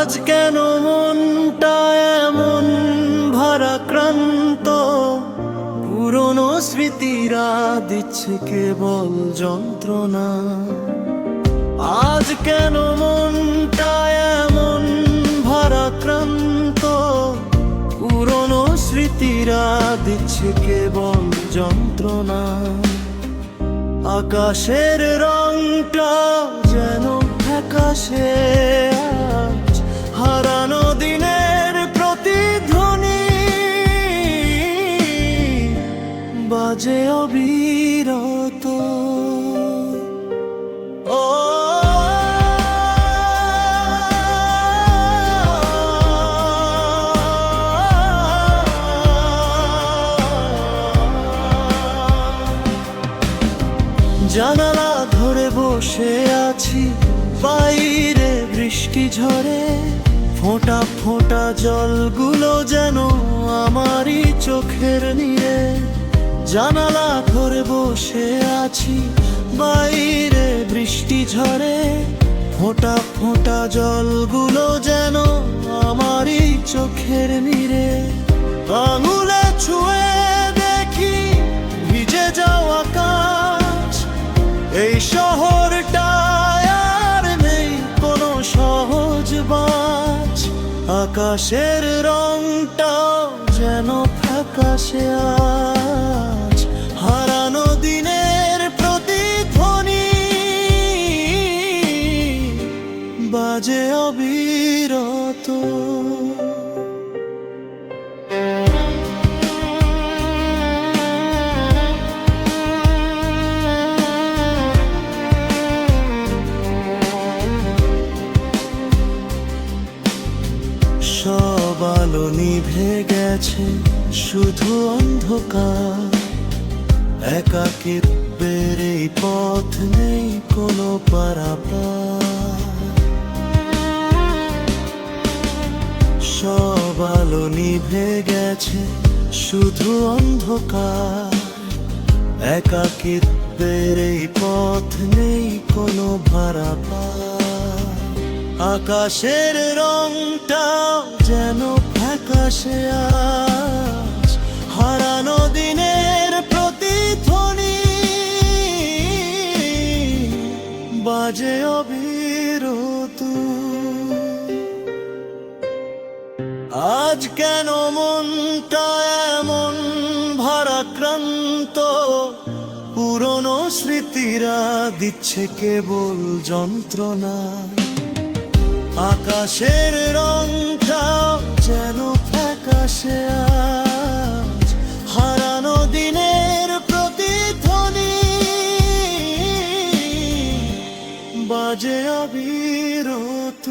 আজ কেন মনটা এমন ভারাক্রান্ত, পুরনো স্মৃতিরা দিচ্ছে কেবল যন্ত্রণা। আজ কেন মনটা এমন ভারাক্রান্ত, পুরনো স্মৃতিরা দিচ্ছে কেবল যন্ত্রণা। আকাশের রংটা যেন ফ্যাকাশে আজ, হারানো দিনের প্রতিধ্বনি বাজে অবিরত। ও জানালা ধরে বসে আছি, বাইরে বৃষ্টি ঝরে, ফোঁটা ফোঁটা জলগুলো যেন আমারই চোখের নীড়ে। জানালা ধরে বসে আছি, বাইরে বৃষ্টি ঝরে, ফোঁটা ফোঁটা জলগুলো যেন আমারই চোখের নীড়ে। আঙুলে ছুঁয়ে দেখি ভিজে যাওয়া কাজ, এই শহরটা আর নেই কোনো সহজ বাঁচ। আকাশের রংটাও যেন ফ্যাকাশে আজ, হারানো দিনের প্রতিধ্বনি বাজে অবিরত। সব আলো নিভে গেছে, শুধু অন্ধকার। একাকিত্বের এই পথ নেই কোনো পারাপার। সব আলো নিভে গেছে, শুধু অন্ধকার। একাকিত্বের এই পথ নেই কোনো পারাপার। আকাশের রংটাও যেন ফ্যাকাশে আজ, হারানো দিনের প্রতিধ্বনি বাজে অবিরত। আজ কেন মনটা এমন ভারাক্রান্ত, পুরনো স্মৃতিরা দিচ্ছে কেবল যন্ত্রণা। আকাশের রংটা যেন ফ্যাকাশে আজ, হারানো দিনের প্রতিধ্বনি বাজে অবিরত।